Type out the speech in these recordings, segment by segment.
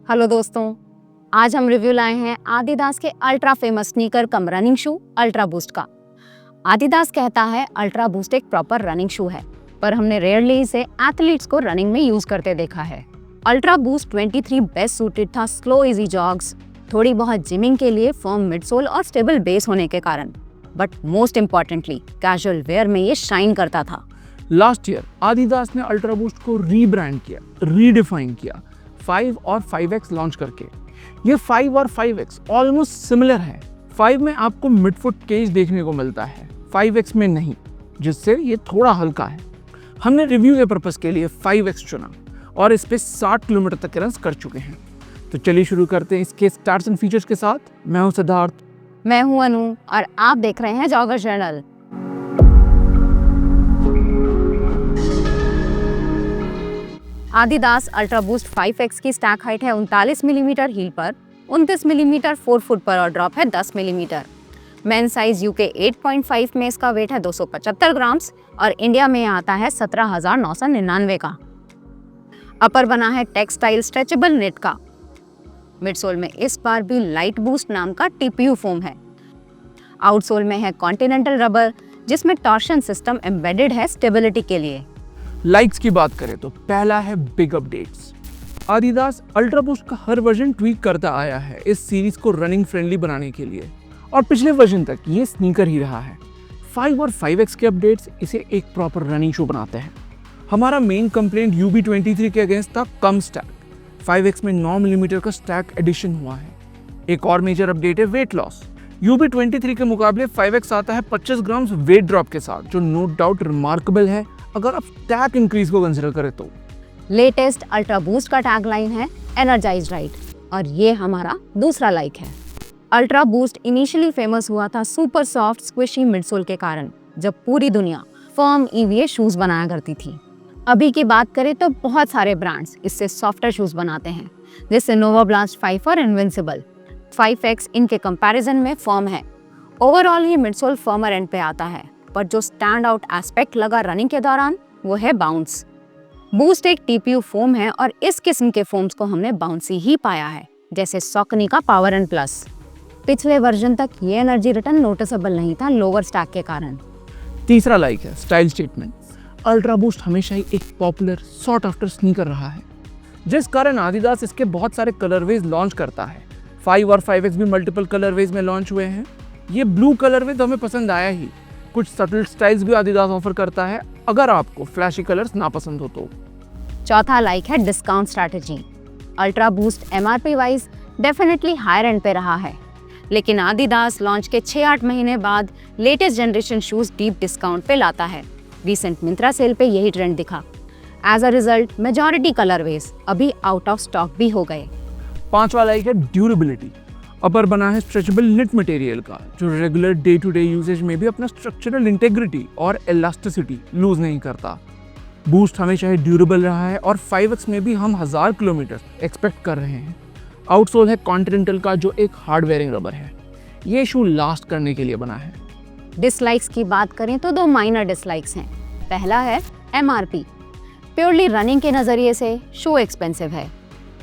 Hello दोस्तों, आज हम रिव्यू लाए हैं आदिदास के ultra famous sneaker cum running shoe ultra boost का। आदिदास कहता है अल्ट्रा बूस्ट एक प्रॉपर रनिंग शू है, पर हमने रेयरली इसे एथलीट्स को रनिंग में यूज करते देखा है। अल्ट्रा बूस्ट 23 बेस्ट सूटेड था स्लो इजी जॉग्स, थोड़ी बहुत जिमिंग के लिए, फर्म मिडसोल और स्टेबल बेस होने के कारण, but most importantly casual wear में ये शाइन करता था। लास्ट ईयर आदिदास ने अल्ट्रा बूस्ट को रीब्रांड किया, रीडिफाइन किया 5 और 5X लॉन्च करके। ये 5 और 5X ऑलमोस्ट सिमिलर है। 5 में आपको मिडफुट केज देखने को मिलता है, 5X में नहीं, जिससे ये थोड़ा हल्का है। हमने रिव्यू के पर्पस के लिए 5X चुना और इस पे 60 किलोमीटर तक रन कर चुके हैं। तो चलिए शुरू करते हैं इसके स्टार्स एंड फीचर्स के साथ। मैं हूं सिद्धार्थ, मैं हूं अनु और आप देख रहे हैं jogger journal. Adidas ultra boost 5X की स्टैक हाइट है 39 मिलीमीटर हील पर, 29 मिलीमीटर 4 फुट पर और ड्रॉप है 10 मिलीमीटर। मेन साइज यूके 8.5 में इसका वेट है 275 ग्राम्स और इंडिया में आता है 17,999 का। अपर बना है टेक्सटाइल स्ट्रेचेबल नेट का। मिडसोल में इस बार भी लाइट बूस्ट नाम का TPU फोम है। आउटसोल में है कॉन्टिनेंटल रबर, जिसमें टॉर्शन सिस्टम एम्बेडेड है स्टेबिलिटी के लिए। लाइक्स की बात करें तो पहला है big updates. Adidas ultra boost का हर वर्जन ट्वीक करता आया है इस सीरीज को रनिंग फ्रेंडली बनाने के लिए, और पिछले वर्जन तक ये स्नीकर ही रहा है। 5 और 5X के अपडेट्स इसे एक प्रॉपर रनिंग शू बनाते हैं। हमारा मेन कंप्लेंट UB23 के अगेंस्ट था कम स्टैक। 5X में 9 मिलीमीटर का स्टैक एडिशन हुआ है। एक और मेजर अपडेट है वेट लॉस। UB23 के मुकाबले 5X आता है 25 ग्राम वेट ड्रॉप के साथ, जो नो डाउट रिमार्केबल है अगर आप स्टैक इंक्रीज को कंसिडर करें तो। लेटेस्ट अल्ट्रा बूस्ट का टैगलाइन है एनर्जाइज्ड राइड, और ये हमारा दूसरा लाइक है। अल्ट्रा बूस्ट इनिशियली फेमस हुआ था सुपर सॉफ्ट स्क्विशी मिडसोल के कारण, जब पूरी दुनिया फर्म EVA शूज बनाया करती थी। अभी की बात करें तो बहुत सारे ब्रांड्स इससे सॉफ्टर शूज बनाते हैं, जैसे नोवा ब्लास्ट 5 और इनविंसिबल। 5X इनके कंपैरिजन में फर्म है। ओवरऑल ये मिडसोल फर्मर एंड पे आता है, पर जो स्टैंड आउट एस्पेक्ट लगा रनिंग के दौरान वो है बाउंस। बूस्ट एक TPU फोम है और इस किस्म के फोम्स को हमने बाउंसी ही पाया है, जैसे सॉकनी का पावर एंड प्लस। पिछले वर्जन तक ये एनर्जी रिटर्न नोटिसेबल नहीं था लोअर स्टैक के कारण। तीसरा लाइक है स्टाइल स्टेटमेंट। अल्ट्रा बूस्ट हमेशा ही एक पॉपुलर सॉट आफ्टर स्नीकर रहा है, जिस कारण आदिदास इसके बहुत सारे कलरवेज लॉन्च करता है। 5 और 5X भी मल्टीपल कलरवेज में लॉन्च हुए हैं। ये ब्लू कलरवेज हमें पसंद आया ही। कुछ सटल स्टाइल्स भी आदिदास ऑफर करता है, अगर आपको फ्लैशी कलर्स ना पसंद हो तो। चौथा लाइक है discount strategy. Ultra boost MRP wise definitely higher end पे रहा है, लेकिन आदिदास लॉन्च के 6-8 महीने बाद latest generation shoes deep discount पे लाता है। रिसेंट मिंत्रा सेल पे यही ट्रेंड दिखा। एज अ रिजल्ट मेजॉरिटी कलरवेज अभी आउट ऑफ स्टॉक भी हो गए। पांचवा लाइक है ड्यूरेबिलिटी। अपर बना है स्ट्रेचेबल निट मटेरियल का, जो regular day to day usage में भी अपना स्ट्रक्चरल इंटेग्रिटी और इलास्टिसिटी लूज नहीं करता। बूस्ट हमेशा ही ड्यूरेबल रहा है और 5X में भी हम 1000 किलोमीटर एक्सपेक्ट कर रहे हैं। आउटसोल है कॉन्टिनेंटल का, जो एक हार्ड वेयरिंग रबर है। ये शू लास्ट करने के लिए बना है। डिसलाइक्स की बात करें तो 2 माइनर डिसलाइक्स हैं। पहला है MRP। प्योरली रनिंग के नज़रिए से शू एक्सपेंसिव है।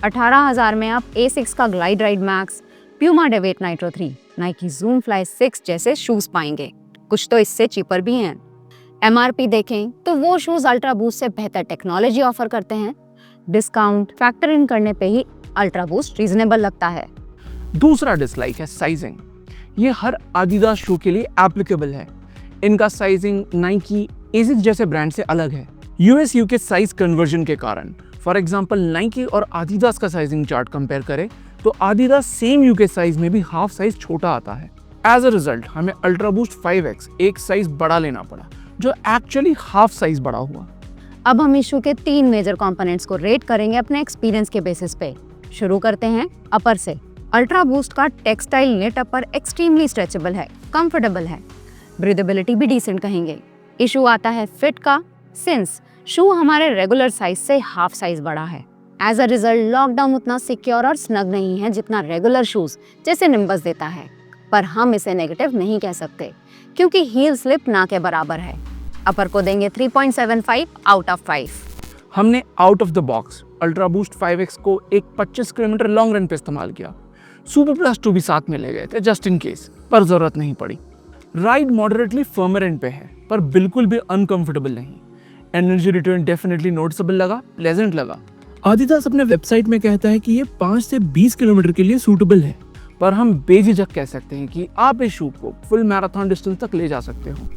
18,000 में आप A6 का glide ride max, Puma Deviate Nitro 3, Nike Zoom Fly 6 जैसे शूज पाएंगे। कुछ तो इससे चीपर भी हैं। MRP देखें तो वो शूज अल्ट्रा बूस्ट से बेहतर टेक्नोलॉजी ऑफर करते हैं। डिस्काउंट फैक्टर इन करने पे ही अल्ट्रा बूस्ट रीजनेबल लगता है। दूसरा डिसलाइक है साइजिंग। ये हर आदिदास शू के लिए एप्लीकेबल है। इनका साइजिंग नाइकी, एसिक्स जैसे ब्रांड से अलग है, US UK साइज कन्वर्जन के कारण। फॉर एग्जाम्पल नाइकी और आदिदास का साइजिंग चार्ट कंपेयर करें तो आदिदास सेम UK साइज में भी हाफ साइज छोटा आता है। एज अ रिजल्ट हमें अल्ट्रा बूस्ट 5X एक साइज बड़ा लेना पड़ा, जो एक्चुअली हाफ साइज बड़ा हुआ। अब हम इशू के 3 मेजर कंपोनेंट्स को रेट करेंगे अपने एक्सपीरियंस के बेसिस पे। शुरू करते हैं अपर से। अल्ट्रा बूस्ट का टेक्सटाइल नेट अपर एक्सट्रीमली स्ट्रेचेबल है, कंफर्टेबल है, ब्रीदेबिलिटी भी डिसेंट कहेंगे। इशू आता है फिट का, सिंस शू हमारे रेगुलर साइज से हाफ साइज बड़ा है। एज अ रिजल्ट लॉकडाउन उतना सिक्योर और स्नग नहीं है जितना रेगुलर शूज जैसे निम्बस देता है, पर हम इसे नेगेटिव नहीं कह सकते क्योंकि हील स्लिप ना के बराबर है। अपर को देंगे 3.75 आउट ऑफ 5। हमने out of the box ultra boost 5X को एक 25 किलोमीटर लॉन्ग रन पे इस्तेमाल किया। सुपर प्लस 2 भी साथ में ले गए थे जस्ट इन केस, पर जरूरत नहीं पड़ी। राइड मॉडरेटली फर्मर एंड पे है, पर बिल्कुल भी अनकंफर्टेबल नहीं। एनर्जी रिटर्न डेफिनेटली नोटिसेबल लगा, प्लेजेंट लगा। आदिदास अपने वेबसाइट में कहता है कि ये 5 से 20 किलोमीटर के लिए सूटेबल है, पर हम बेझिझक कह सकते हैं कि आप इस शू को फुल मैराथन डिस्टेंस तक ले जा सकते हो।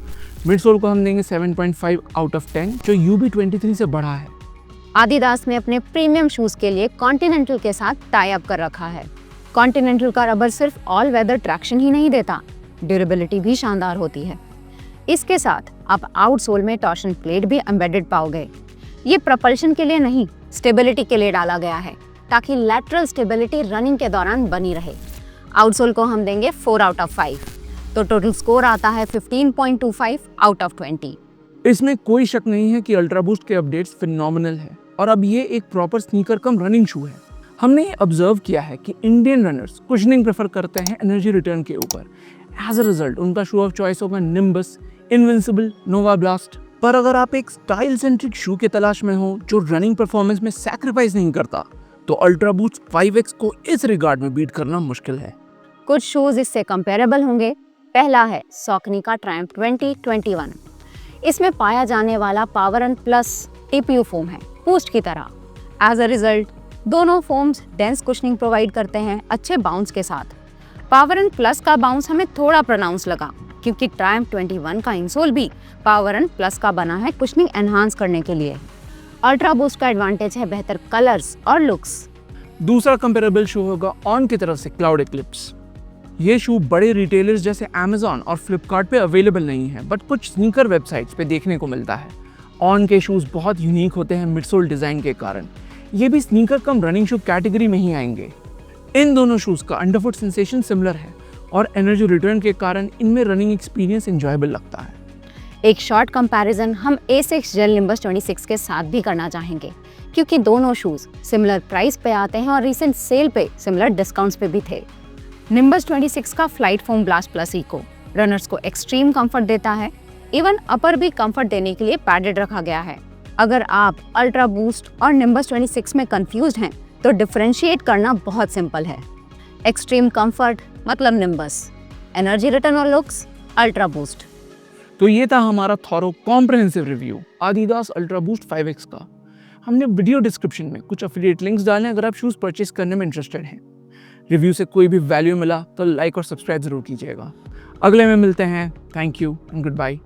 मिडसोल को हम देंगे 7.5 आउट ऑफ 10, जो UB23 से बढ़ा है। आदिदास ने अपने प्रीमियम शूज के लिए कॉन्टिनेंटल के साथ टाई अप कर रखा है। कॉन्टिनेंटल का रबर सिर्फ ऑल वेदर ट्रैक्शन ही नहीं देता, ड्यूरेबिलिटी भी शानदार होती है। इसके साथ आप आउटसोल में टॉर्शन प्लेट भी एम्बेडेड पाओगे। ये प्रपल्शन के लिए नहीं, स्टेबिलिटी के लिए डाला गया है, ताकि लैटरल स्टेबिलिटी रनिंग के दौरान बनी रहे। आउटसोल को हम देंगे 4 आउट ऑफ 5, तो टोटल स्कोर आता है 15.25 आउट ऑफ 20। इसमें कोई शक नहीं है कि अल्ट्रा बूस्ट के अपडेट्स फिनोमिनल है, और अब ये एक proper sneaker cum running shoe है। हमने ये ऑब्जर्व किया है कि इंडियन रनर्स कुशनिंग प्रेफर करते हैं एनर्जी रिटर्न के ऊपर। एज अ रिजल्ट उनका शू ऑफ चॉइस होगा निम्बस, इनविंसिबल, नोवा ब्लास्ट। पर अगर आप एक स्टाइल सेंट्रिक शू की तलाश में हो जो रनिंग परफॉर्मेंस में सैक्रिफाइस नहीं करता, तो अल्ट्रा बूस्ट 5X को इस रिगार्ड में बीट करना मुश्किल है। कुछ शूज इससे कंपेरेबल होंगे। पहला है सॉकनी का ट्रायम्फ 2021। इसमें पाया जाने वाला power and plus TPU foam है, बूस्ट की तरह। एज अ रिजल्ट दोनों फोम्स डेंस कुशनिंग प्रोवाइड करते हैं अच्छे बाउंस के साथ। पावर एंड प्लस का बाउंस हमें थोड़ा प्रोनाउंस लगा, क्योंकि ट्रायम्फ 21 का इंसोल भी पावर एंड प्लस का बना है कुशनिंग एनहांस करने के लिए। अल्ट्रा बूस्ट का एडवांटेज है बेहतर कलर्स और लुक्स। दूसरा कंपेरेबल शू होगा ऑन की तरफ से क्लाउड एक्लिप्स। ये शू बड़े रिटेलर्स जैसे Amazon और फ्लिपकार्ट पे अवेलेबल नहीं है, बट कुछ स्नीकर वेबसाइट्स पे देखने को मिलता है। ऑन के शूज़ बहुत यूनिक होते हैं मिडसोल डिज़ाइन के कारण। ये भी स्नीकर कम रनिंग शू कैटेगरी में ही आएंगे। इन दोनों शूज़ का अंडरफुट सेंसेशन सिमिलर है, और एनर्जी रिटर्न के कारण इनमें रनिंग एक्सपीरियंस एंजॉयबल लगता है। एक शॉर्ट कंपैरिजन हम A6 जेल निम्बस 26 के साथ भी करना चाहेंगे, क्योंकि दोनों शूज़ सिमिलर प्राइस पे आते हैं और रिसेंट सेल पे सिमिलर डिस्काउंट्स पे भी थे। निम्बस 26 का flight foam blast plus eco runners को एक्सट्रीम कंफर्ट देता है। इवन अपर भी कंफर्ट देने के लिए पैडेड रखा गया है। अगर आप अल्ट्रा बूस्ट और निम्बस 26 में कंफ्यूज्ड हैं, तो डिफरेंशिएट करना बहुत सिंपल है। एक्सट्रीम कंफर्ट मतलब निम्बस, एनर्जी रिटर्न और लुक्स अल्ट्रा बूस्ट। तो ये था हमारा thorough comprehensive review Adidas ultra boost 5X का। हमने वीडियो डिस्क्रिप्शन में कुछ अफिलिएट लिंक्स डाले अगर आप शूज़ परचेस करने में इंटरेस्टेड हैं। रिव्यू से कोई भी वैल्यू मिला तो लाइक और सब्सक्राइब जरूर कीजिएगा। अगले में मिलते हैं। Thank you and good bye.